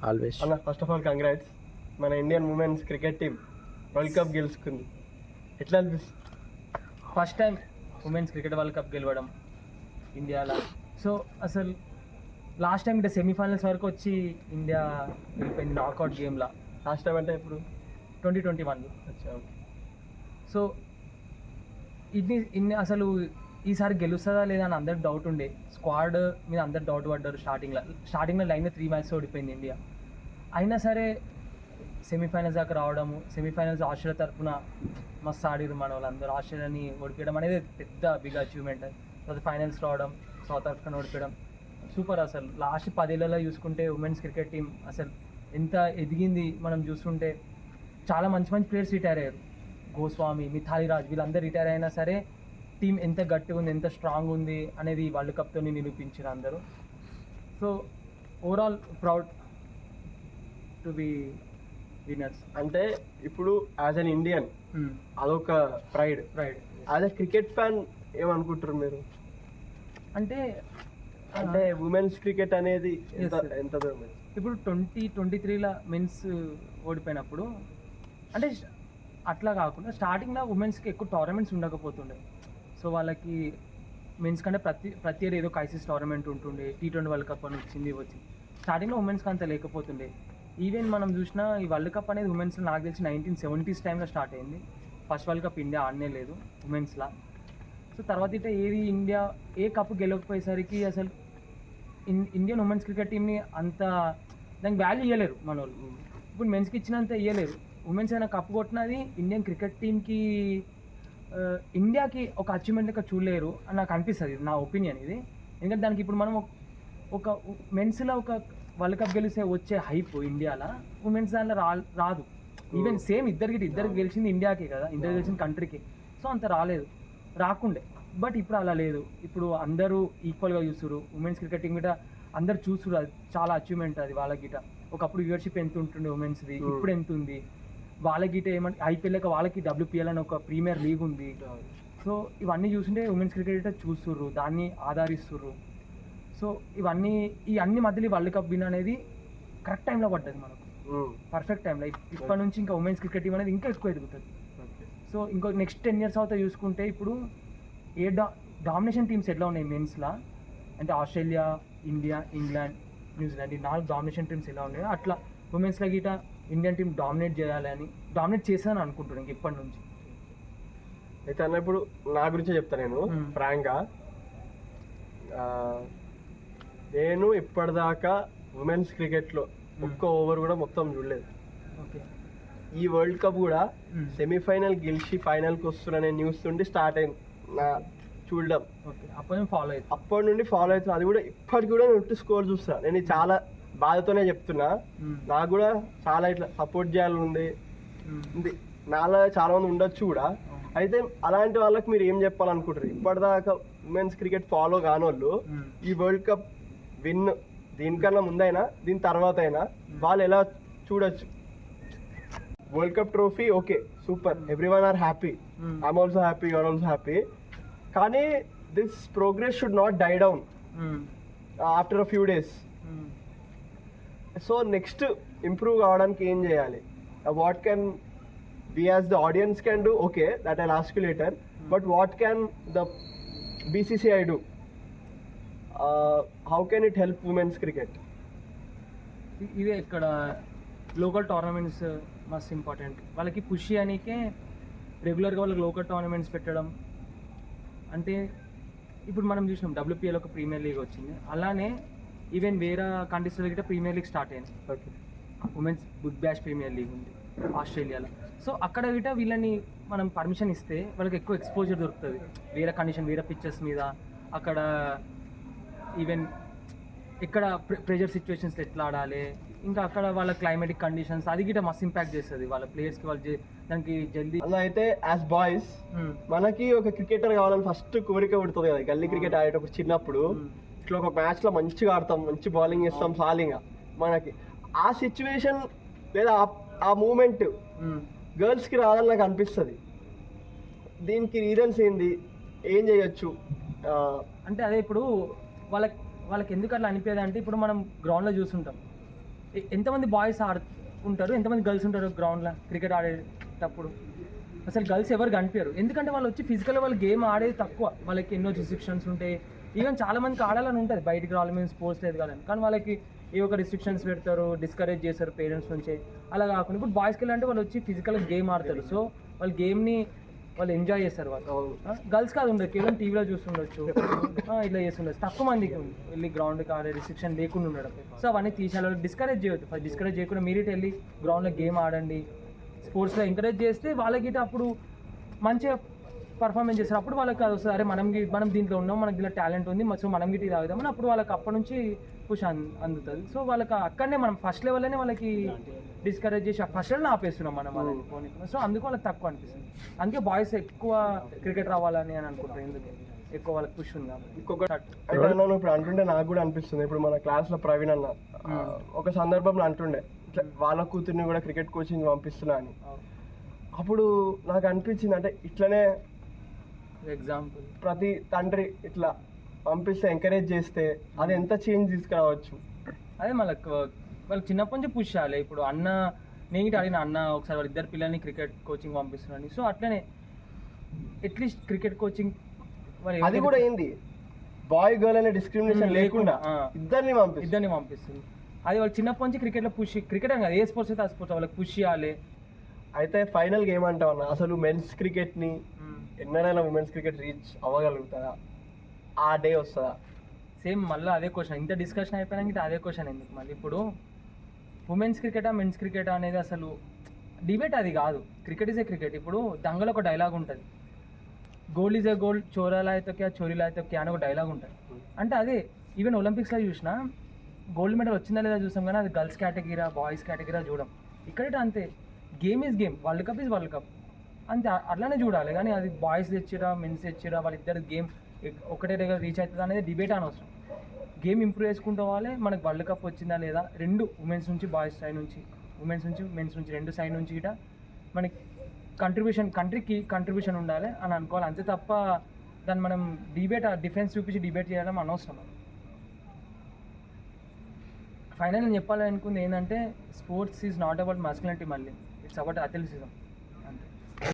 Always అన్న first of all congrats. మన Indian women's cricket team world cup గెలుచుకుంది. ఎట్లా అనిపిస్తుంది? First time women's cricket world cup గెలవడం ఇండియాలో. సో అసలు లాస్ట్ టైం ఇట్లా సెమీఫైనల్స్ వరకు వచ్చి ఇండియా వెళ్ళిపోయింది నాకౌట్ గేమ్లో. లాస్ట్ టైం అంటే ఇప్పుడు 2021లో. అచ్చా, ఓకే. సో ఇన్ని అసలు ఈసారి గెలుస్తుందా లేదా అని అందరికి డౌట్ ఉండే. స్క్వాడ్ మీద అందరు డౌట్ పడ్డారు స్టార్టింగ్లో లైన్ 3 మ్యాచెస్ ఓడిపోయింది ఇండియా. అయినా సరే సెమీఫైనల్స్ దాకా రావడము, సెమీఫైనల్స్ ఆస్ట్రేలియా తరఫున మస్తు ఆడిరు మన వాళ్ళందరూ. ఆస్ట్రేలియాని ఓడిపోయడం అనేది పెద్ద బిగ్ అచీవ్మెంట్. తర్వాత ఫైనల్స్ రావడం, సౌత్ ఆఫ్రికాని ఓడిపోయడం సూపర్. అసలు లాస్ట్ 10 ఏళ్లలో చూసుకుంటే ఉమెన్స్ క్రికెట్ టీం అసలు ఎంత ఎదిగింది మనం చూస్తుంటే. చాలా మంచి మంచి ప్లేయర్స్ రిటైర్ అయ్యారు. గోస్వామి, మిథాలీ రాజ్ వీళ్ళందరూ రిటైర్ అయినా సరే టీం ఎంత గట్టిగా ఉంది, ఎంత స్ట్రాంగ్ ఉంది అనేది వరల్డ్ కప్తో నిరూపించారు అందరూ. So overall proud to be winners. అంటే ఇప్పుడు యాజ్ అన్ ఇండియన్ అదొక pride. As a cricket fan ఏమనుకుంటారు మీరు? అంటే అంటే ఉమెన్స్ క్రికెట్ అనేది ఎంత దూరం? ఇప్పుడు 2023లో మెన్స్ ఓడిపోయినప్పుడు అంటే అట్లా కాకుండా స్టార్టింగ్లో ఉమెన్స్కి ఎక్కువ టోర్నమెంట్స్ ఉండకపోతుండే. సో వాళ్ళకి మెన్స్ కంటే ప్రతి ఇయర్ ఏదో ఐసీసీ టోర్నమెంట్ ఉంటుండే. T20 వరల్డ్ కప్ అని వచ్చింది. స్టార్టింగ్లో ఉమెన్స్కి అంత లేకపోతుండే. ఈవెన్ మనం చూసినా ఈ వరల్డ్ కప్ అనేది ఉమెన్స్లో నాకు తెలిసి 1970s టైంలో స్టార్ట్ అయింది. ఫస్ట్ వరల్డ్ కప్ ఇండియా ఆడనే లేదు ఉమెన్స్లో. సో తర్వాత ఇట్లా ఏది ఇండియా ఏ కప్పు గెలవకపోయేసరికి అసలు ఇండియన్ ఉమెన్స్ క్రికెట్ టీమ్ని అంత దానికి వాల్యూ ఇవ్వలేరు మన వాళ్ళు. ఇప్పుడు మెన్స్కి ఇచ్చినంత ఇవ్వలేరు. ఉమెన్స్ అయినా కప్పు కొట్టినది ఇండియన్ క్రికెట్ టీమ్కి, ఇండియాకి ఒక అచీవ్మెంట్ లెక్క చూడలేరు అని నాకు అనిపిస్తుంది. నా ఒపీనియన్ ఇది. ఎందుకంటే దానికి ఇప్పుడు మనం ఒక మెన్స్లో ఒక వరల్డ్ కప్ గెలిస్తే వచ్చే హైప్ ఇండియాలో ఉమెన్స్ దాంట్లో రాదు. ఈవెన్ సేమ్ ఇద్దరికి గెలిచింది ఇండియాకే కదా, ఇద్దరు గెలిచింది కంట్రీకి. సో అంత రాకుండే. బట్ ఇప్పుడు అలా లేదు. ఇప్పుడు అందరూ ఈక్వల్గా చూస్తున్నారు. ఉమెన్స్ క్రికెట్ టీమ్ గిట అందరు చూస్తున్నారు. అది చాలా అచీవ్మెంట్ అది వాళ్ళ గిట. ఒకప్పుడు వ్యూవర్షిప్ ఎంత ఉంటుండే ఉమెన్స్ది, ఇప్పుడు ఎంత ఉంది వాళ్ళ గిట. ఏమంటే ఐపీఎల్ లేక వాళ్ళకి WPL అని ఒక ప్రీమియర్ లీగ్ ఉంది. సో ఇవన్నీ చూస్తుంటే ఉమెన్స్ క్రికెట్ చూస్తుర్రు, దాన్ని ఆదరిస్తుర్రు. సో ఈ అన్ని మధ్యలో వరల్డ్ కప్ విన్ అనేది కరెక్ట్ టైంలో పడ్డది మనకు, పర్ఫెక్ట్ టైంలో. ఇప్పటి నుంచి ఇంకా ఉమెన్స్ క్రికెట్ టీమ్ అనేది ఇంకా ఎక్కువ ఎదుగుతుంది. సో ఇంకో నెక్స్ట్ 10 years అవుతా చూసుకుంటే ఇప్పుడు ఏ డామినేషన్ టీమ్స్ ఎట్లా ఉన్నాయి మెన్స్లా అంటే ఆస్ట్రేలియా, ఇండియా, ఇంగ్లాండ్, న్యూజిలాండ్ ఈ 4 డామినేషన్ టీమ్స్ ఎలా ఉన్నాయో అట్లా ఉమెన్స్లో గిట ఇండియన్ టీం డామినేట్ చేస్తానని అనుకుంటున్నాను ఇంక ఇప్పటి నుంచి. అయితే అన్న ఇప్పుడు నా గురించే చెప్తాను నేను ఫ్రాంక్గా. నేను ఇప్పటిదాకా ఉమెన్స్ క్రికెట్లో ఒక్క ఓవర్ కూడా మొత్తం చూడలేదు. ఓకే. ఈ వరల్డ్ కప్ కూడా సెమీఫైనల్ గెలిచి ఫైనల్కి వస్తున్న న్యూస్ నుండి స్టార్ట్ అయింది నా చూడడం. అప్పటి నుండి ఫాలో అవుతున్నా. అది కూడా ఇప్పటికి కూడా నేను స్కోర్ చూస్తున్నా. నేను చాలా బాధతోనే చెప్తున్నా. నాకు కూడా చాలా ఇట్లా సపోర్ట్ చేయాలని ఉంది. నాలా చాలా మంది ఉండొచ్చు కూడా. అయితే అలాంటి వాళ్ళకి మీరు ఏం చెప్పాలనుకుంటారు? ఇప్పటిదాకా ఉమెన్స్ క్రికెట్ ఫాలో కానోళ్ళు ఈ వరల్డ్ కప్ విన్ దీనికన్నా ముందైనా దీని తర్వాత అయినా వాళ్ళు ఎలా చూడొచ్చు? World cup trophy okay super, everyone are happy, I'm also happy, you're also happy. కానీ this progress should not die down after a few days. So next improve కావడానికి ఏం చేయాలి? What can we as the audience can do? Okay, that I'll ask you later. But what can the BCCI do? How can it help women's cricket? ఇదే ఇక్కడ local tournaments must important. వాళ్ళకి push చేయడానికే రెగ్యులర్గా వాళ్ళకి local tournaments పెట్టడం. అంటే ఇప్పుడు మనం చూసినాం WPL ఒక ప్రీమియర్ లీగ్ వచ్చింది. అలానే ఈవెన్ వేరే కంట్రీస్లో గిట్ట ప్రీమియర్ లీగ్ స్టార్ట్ అయింది. Okay. Women's big bash premier league ఉంది ఆస్ట్రేలియాలో. సో అక్కడ గిట్ట వీళ్ళని మనం పర్మిషన్ ఇస్తే వాళ్ళకి ఎక్కువ ఎక్స్పోజర్ దొరుకుతుంది వేరే కండిషన్, వేరే పిక్చర్స్ మీద. అక్కడ ఈవెన్ ఇక్కడ ప్రెజర్ సిచ్యువేషన్స్ ఎట్లా ఆడాలి, ఇంకా అక్కడ వాళ్ళ క్లైమేటిక్ కండిషన్స్ అది గిట్ట మస్తు ఇంపాక్ట్ చేస్తుంది వాళ్ళ ప్లేయర్స్కి. వాళ్ళు దానికి జల్దీ అలా అయితే యాజ్ బాయ్స్ మనకి ఒక క్రికెటర్ కావాలని ఫస్ట్ కోరిక పుడుతుంది కదా. గల్లీ క్రికెట్ ఆడేటప్పుడు చిన్నప్పుడు ఇట్లా ఒక మ్యాచ్లో మంచిగా ఆడతాం, మంచి బౌలింగ్ చేస్తాం సాలింగా. మనకి ఆ సిచ్యువేషన్ లేదా ఆ మూమెంట్ గర్ల్స్కి రాదని నాకు అనిపిస్తుంది. దీనికి రీజన్స్ ఏంది, ఏం చేయొచ్చు అంటే అదే ఇప్పుడు వాళ్ళకి ఎందుకు అట్లా అనిపించేది అంటే ఇప్పుడు మనం గ్రౌండ్లో చూస్తుంటాం ఎంతమంది బాయ్స్ ఉంటారు, ఎంతమంది గర్ల్స్ ఉంటారు గ్రౌండ్లో క్రికెట్ ఆడేటప్పుడు? అసలు గర్ల్స్ ఎవరు కనిపించరు, ఎందుకంటే వాళ్ళు వచ్చి ఫిజికల్ వాళ్ళు గేమ్ ఆడేది తక్కువ, వాళ్ళకి ఎన్నో రిస్ట్రిక్షన్స్ ఉంటాయి. ఈవెన్ చాలా మందికి ఆడాలని ఉంటుంది, బయటికి రావాలి మేము స్పోర్ట్స్ లేదు కాదని, కానీ వాళ్ళకి ఏ ఒక రిస్ట్రిక్షన్స్ పెడతారు, డిస్కరేజ్ చేస్తారు పేరెంట్స్ నుంచి. అలా కాకుండా ఇప్పుడు బాయ్స్కి వెళ్ళాలంటే వాళ్ళు వచ్చి ఫిజికల్గా గేమ్ ఆడతారు, సో వాళ్ళు గేమ్ని వాళ్ళు ఎంజాయ్ చేస్తారు. వాళ్ళు గర్ల్స్ కాదు ఉండదు, కేవలం టీవీలో చూస్తుండొచ్చు, ఇట్లా చేస్తుండొచ్చు. తక్కువ మందికి వెళ్ళి గ్రౌండ్కి ఆడే రిస్ట్రిక్షన్ లేకుండా ఉండడం. సో అవన్నీ తీసేయాలి, డిస్కరేజ్ చేయొద్దు. ఫస్ట్ డిస్కరేజ్ చేయకుండా మీరే వెళ్ళి గ్రౌండ్లో గేమ్ ఆడండి, స్పోర్ట్స్లో ఎంకరేజ్ చేస్తే వాళ్ళకి అప్పుడు మంచిగా పర్ఫార్మెన్స్ చేస్తారు. అప్పుడు వాళ్ళకి అది వస్తుంది, అరే మనం దీంట్లో ఉన్నాం, మనకి దీంట్లో టాలెంట్ ఉంది, సో మనం గిట్టి తాగుదామని అప్పుడు వాళ్ళకి అప్పటి నుంచి పుష్ అందుతుంది. సో వాళ్ళకి అక్కడనే మనం ఫస్ట్ లెవెల్లోనే వాళ్ళకి డిస్కరేజ్ చేసి ఫస్ట్ లెవెల్ ఆపేస్తున్నాం మనం వాళ్ళని పోనీ. సో అందుకు వాళ్ళకి తక్కువ అనిపిస్తుంది. అందుకే బాయ్స్ ఎక్కువ క్రికెట్ రావాలని అని అనుకుంటారు, ఎందుకు ఎక్కువ వాళ్ళకి పుష్ ఉంది కాబట్టి. ఇంకొకటి ఇప్పుడు అంటుండే నాకు కూడా అనిపిస్తుంది, ఇప్పుడు మన క్లాస్లో ప్రవీణ్ అన్న ఒక సందర్భంలో అంటుండే ఇట్లా వాళ్ళ కూతుర్ని కూడా క్రికెట్ కోచింగ్ పంపిస్తున్నా అని. అప్పుడు నాకు అనిపించింది, అంటే ఇట్లనే ఎగ్జాంపుల్ ప్రతి తండ్రి ఇట్లా పంపిస్తే ఎంకరేజ్ చేస్తే అది ఎంత చేంజ్ తీసుకురావచ్చు. అదే వాళ్ళకి చిన్నప్పటి నుంచి పుష్ చేయాలి. ఇప్పుడు నేను అడిగిన అన్న ఒకసారి వాళ్ళ ఇద్దరు పిల్లల్ని క్రికెట్ కోచింగ్ పంపిస్తున్నాను, సో అట్లనే అట్లీస్ట్ క్రికెట్ కోచింగ్ అది కూడా ఏంది బాయ్ గర్ల్ అనే డిస్క్రిమినేషన్ లేకుండా ఇద్దరిని పంపిస్తుంది. అది వాళ్ళు చిన్నప్పటి నుంచి క్రికెట్లో క్రికెట్ అని కాదు, ఏ స్పోర్ట్స్ అయితే ఆ స్పోర్ట్స్ వాళ్ళకి పుష్ చేయాలి. అయితే ఫైనల్గా ఏమంటావు అన్న, అసలు మెన్స్ క్రికెట్ని ఎన్నడైనా ఉమెన్స్ క్రికెట్ రీచ్ అవ్వగలుగుతుందా, ఆ డే వస్తుందా? సేమ్ మళ్ళీ అదే క్వశ్చన్, ఇంత డిస్కషన్ అయిపోయినాక అదే క్వశ్చన్ ఎందుకు మళ్ళీ? ఇప్పుడు ఉమెన్స్ క్రికెటా మెన్స్ క్రికెటా అనేది అసలు డిబేట్ అది కాదు. Cricket is a cricket. ఇప్పుడు దంగలో ఒక డైలాగ్ ఉంటుంది, గోల్డ్ ఈజ్ ఏ గోల్డ్, చోరాలా అయితే క్యా చోరీలా అయితే క్యా అని ఒక డైలాగ్ ఉంటుంది. అంటే అదే ఈవెన్ ఒలింపిక్స్లో చూసినా గోల్డ్ మెడల్ వచ్చిందా లేదా చూసాం, కానీ అది గర్ల్స్ కేటగిరా బాయ్స్ కేటగిరా చూడం. ఇక్కడైతే అంతే, game is game, world cup is world cup, అంతే అట్లానే చూడాలి. కానీ అది బాయ్స్ తెచ్చిరా మెన్స్ తెచ్చిరా వాళ్ళిద్దరు గేమ్ ఒకటే దగ్గర రీచ్ అవుతుంది అనేది డిబేట్ అనవసరం. గేమ్ ఇంప్రూవ్ చేసుకుంటూ పోవాలి. మనకు వరల్డ్ కప్ వచ్చిందా లేదా రెండు ఉమెన్స్ నుంచి బాయ్స్ సైడ్ నుంచి, ఉమెన్స్ నుంచి మెన్స్ నుంచి రెండు సైడ్ నుంచి ఇట మనకి కంట్రీకి కంట్రిబ్యూషన్ ఉండాలి అని అనుకోవాలి, అంతే తప్ప దాన్ని మనం డిఫరెన్స్ చూపించి డిబేట్ చేయడం అనవసరం. ఫైనల్ నేను చెప్పాలనుకుంది ఏంటంటే స్పోర్ట్స్ ఈజ్ నాట్ అబౌట్ మస్కులినిటీ, మళ్ళీ ఇట్స్ అబౌట్ అథ్లెటిసిజం.